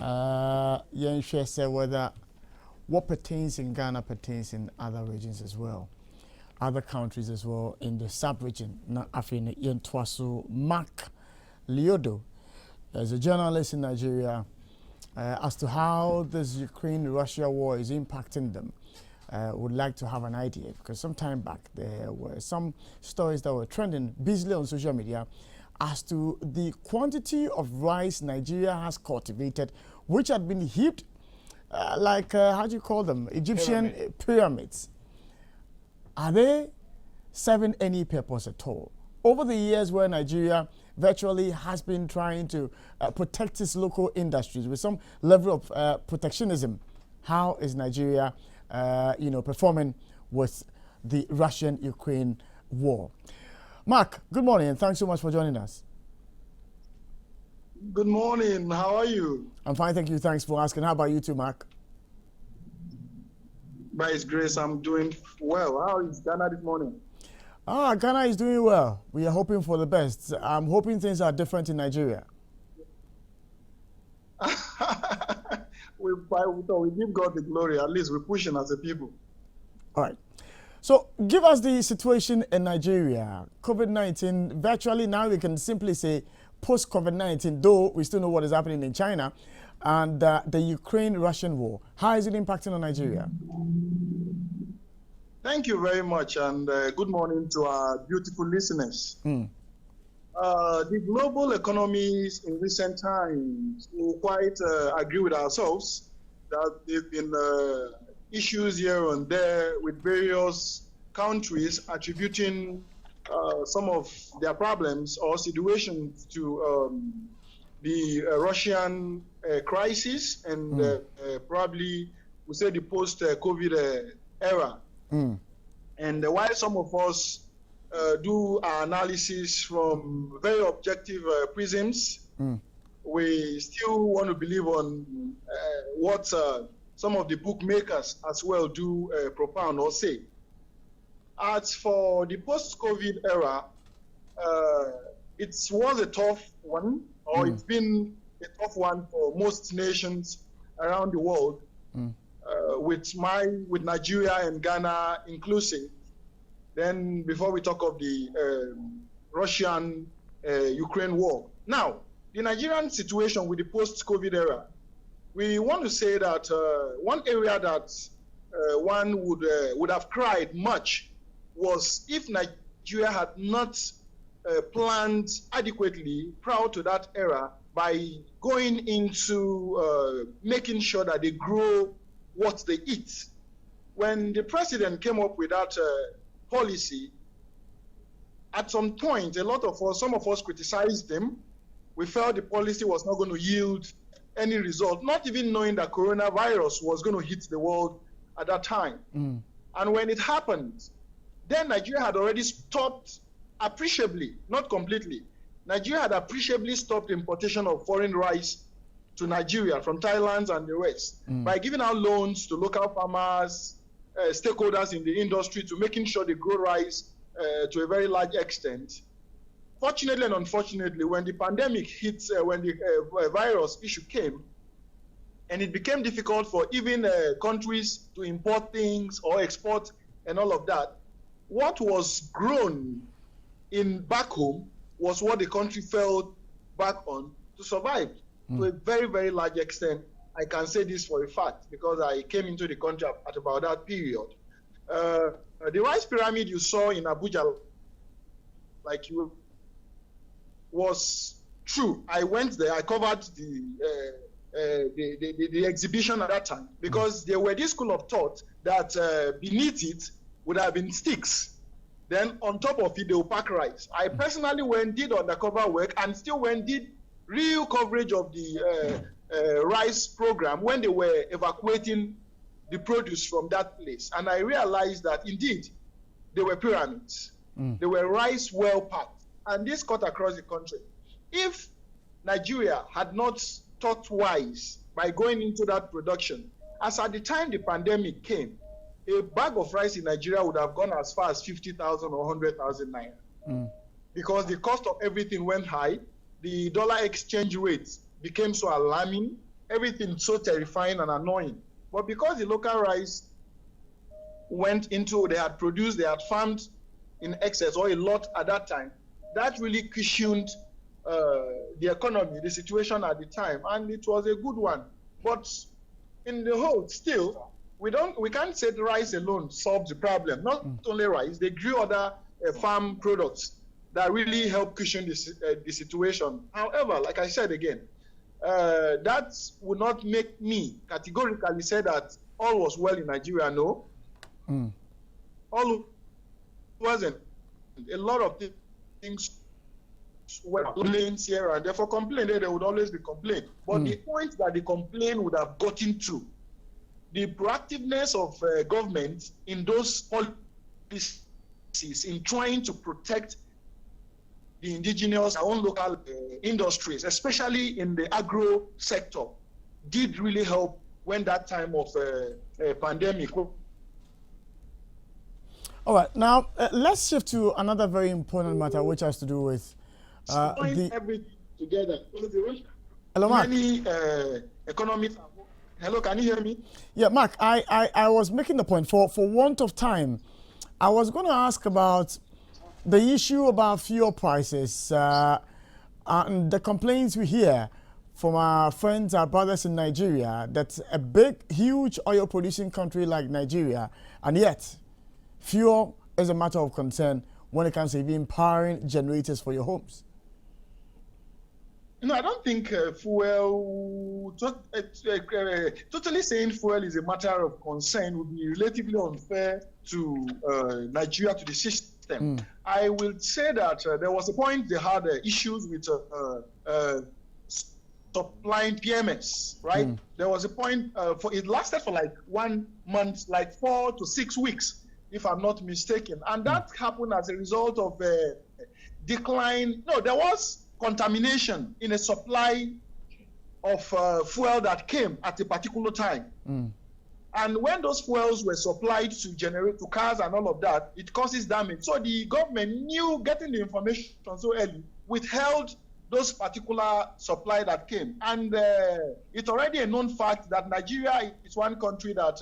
Share say whether what pertains in Ghana pertains in other regions as well, other countries as well in the sub-region. Na afin Yentwasu Mark Lyodo, as a journalist in Nigeria, as to how this Ukraine-Russia war is impacting them. Would like to have an idea, because some time back there were some stories that were trending busily on social media as to the quantity of rice Nigeria has cultivated, which had been heaped like, how do you call them, Egyptian pyramids. Are they serving any purpose at all? Over the years where Nigeria virtually has been trying to protect its local industries with some level of protectionism, how is Nigeria performing with the Russian-Ukraine war? Mark, good morning, and thanks so much for joining us. Good morning. How are you? I'm fine, thank you. Thanks for asking. How about you too, Mark? By His grace, I'm doing well. How is Ghana this morning? Ghana is doing well. We are hoping for the best. I'm hoping things are different in Nigeria. we give God the glory. At least we're pushing as a people. All right. So give us the situation in Nigeria. COVID-19, virtually now we can simply say post-COVID-19, though we still know what is happening in China, and the Ukraine-Russian war. How is it impacting on Nigeria? Thank you very much, and good morning to our beautiful listeners. The global economies in recent times will quite agree with ourselves that there have been issues here and there with various countries attributing some of their problems or situations to the Russian crisis and probably we say the post-COVID era. And while some of us do our analysis from very objective prisms, we still want to believe on what some of the bookmakers as well do propound or say. As for the post-COVID era, it was a tough one, or it's been a tough one for most nations around the world, with Nigeria and Ghana inclusive. Then before we talk of the Russian-Ukraine war. Now, the Nigerian situation with the post-COVID era, we want to say that one area that one would have cried much was if Nigeria had not planned adequately prior to that era by going into making sure that they grow what they eat. When the president came up with that policy, at some point, some of us criticized them. We felt the policy was not going to yield any result, not even knowing that coronavirus was going to hit the world at that time. And when it happened, then Nigeria had already stopped appreciably, not completely. Nigeria had appreciably stopped importation of foreign rice to Nigeria from Thailand and the rest by giving out loans to local farmers, stakeholders in the industry, to making sure they grow rice to a very large extent. Fortunately and unfortunately, when the pandemic hit, when the virus issue came, and it became difficult for even countries to import things or export and all of that, what was grown in back home was what the country fell back on to survive to a very, very large extent. I can say this for a fact because I came into the country at about that period. The rice pyramid you saw in Abuja, was true. I went there, I covered the exhibition at that time because there were this school of thought that beneath it would have been sticks. Then on top of it, they will pack rice. I personally went, did undercover work, and still went, did real coverage of the rice program when they were evacuating the produce from that place. And I realized that indeed, they were pyramids. They were rice well packed. And this cut across the country. If Nigeria had not thought wise by going into that production, as at the time the pandemic came, a bag of rice in Nigeria would have gone as far as 50,000 or 100,000 naira. Because the cost of everything went high, the dollar exchange rates became so alarming, everything so terrifying and annoying. But because the local rice went into, they had farmed in excess or a lot at that time, that really cushioned the economy, the situation at the time, and it was a good one. But in the whole, still, we can't say the rice alone solved the problem. Not only rice, they grew other farm products that really help cushion the situation. However, like I said again, that would not make me categorically say that all was well in Nigeria. No, all wasn't. A lot of things were complaints here, and therefore complaint there would always be complaint. But the point that the complaint would have gotten to, the proactiveness of government in those policies in trying to protect the indigenous, our own local industries, especially in the agro sector, did really help when that time of pandemic. All right, now let's shift to another very important matter, which has to do with everything together. Hello, Mark. Many economics. Hello, can you hear me? Yeah, Mark, I was making the point, for want of time, I was going to ask about the issue about fuel prices and the complaints we hear from our friends, our brothers in Nigeria, that a big, huge oil producing country like Nigeria, and yet fuel is a matter of concern when it comes to even powering generators for your homes. No, I don't think totally saying fuel is a matter of concern would be relatively unfair to Nigeria, to the system. I will say that there was a point they had issues with supplying PMS, right? There was a point, it lasted for like 1 month, like 4 to 6 weeks, if I'm not mistaken. And that happened as a result of decline. No, there was contamination in a supply of fuel that came at a particular time. And when those fuels were supplied to generate to cars and all of that, it causes damage. So the government knew, getting the information so early, withheld those particular supply that came. And it's already a known fact that Nigeria is one country that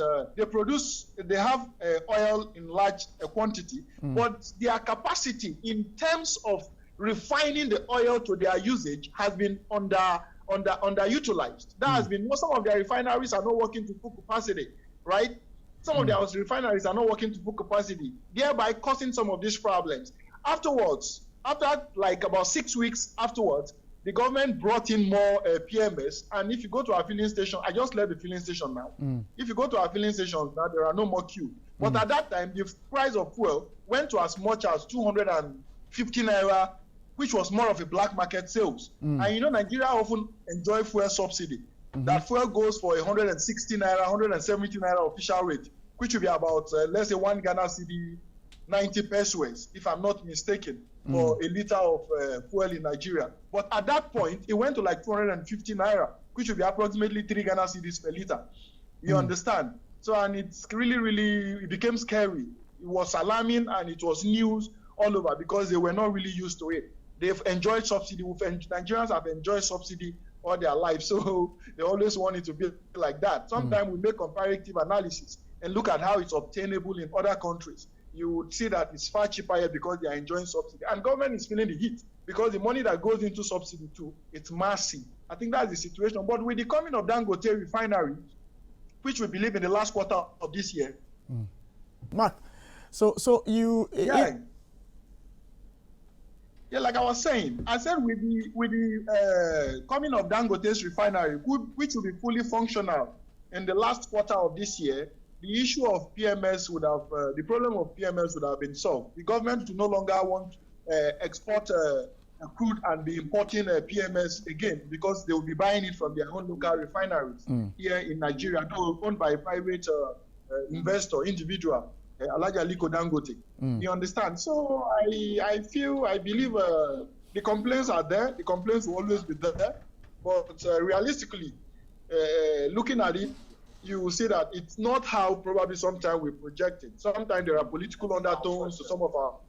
they have oil in large quantity, but their capacity in terms of refining the oil to their usage has been underutilized. That has been, some of their refineries are not working to full capacity, right? Some of their refineries are not working to full capacity, thereby causing some of these problems. Afterwards, after like about 6 weeks afterwards, the government brought in more PMS. And if you go to our filling station, I just left the filling station now. If you go to our filling stations now, there are no more queue. But at that time, the price of fuel went to as much as 250 naira, which was more of a black market sales. And you know, Nigeria often enjoy fuel subsidy. That fuel goes for 160 naira, 170 naira official rate, which will be about, let's say, 1 Ghana cedi, 90 pesos, if I'm not mistaken, for a liter of fuel in Nigeria. But at that point, it went to like 250 naira, which will be approximately 3 Ghana cedis per liter. You understand? So, and it's really, it became scary. It was alarming, and it was news all over because they were not really used to it. They've enjoyed subsidy. Nigerians have enjoyed subsidy all their life, so they always want it to be like that. Sometimes we make comparative analysis and look at how it's obtainable in other countries. You would see that it's far cheaper here because they are enjoying subsidy. And government is feeling the heat because the money that goes into subsidy too, it's massive. I think that's the situation. But with the coming of Dangote refinery, which we believe in the last quarter of this year. Mark, so you... Yeah, like I was saying, I said with the coming of Dangote's refinery, which will be fully functional in the last quarter of this year, the issue of PMS would have, the problem of PMS would have been solved. The government do no longer want export crude and be importing PMS again because they will be buying it from their own local refineries here in Nigeria, though owned by a private investor, individual. Lyodo Dangote. You understand? So I believe the complaints are there. The complaints will always be there. But realistically, looking at it, you will see that it's not how probably sometimes we project it. Sometimes there are political undertones to some of our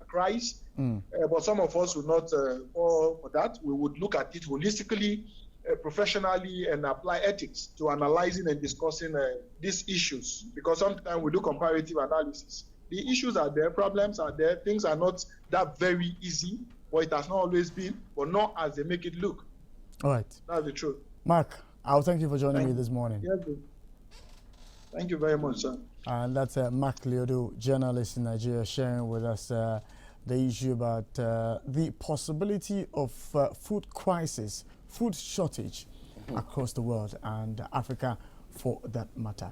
cries, but some of us will not fall for that. We would look at it holistically, professionally and apply ethics to analyzing and discussing these issues, because sometimes we do comparative analysis. The issues are there, problems are there, things are not that very easy, but it has not always been, but not as they make it look. All right. That's the truth. Mark, I'll thank you for joining me this morning. Yes, thank you very much, sir. And that's Mark Lyodo, journalist in Nigeria, sharing with us the issue about the possibility of food crisis, food shortage across the world, and Africa for that matter.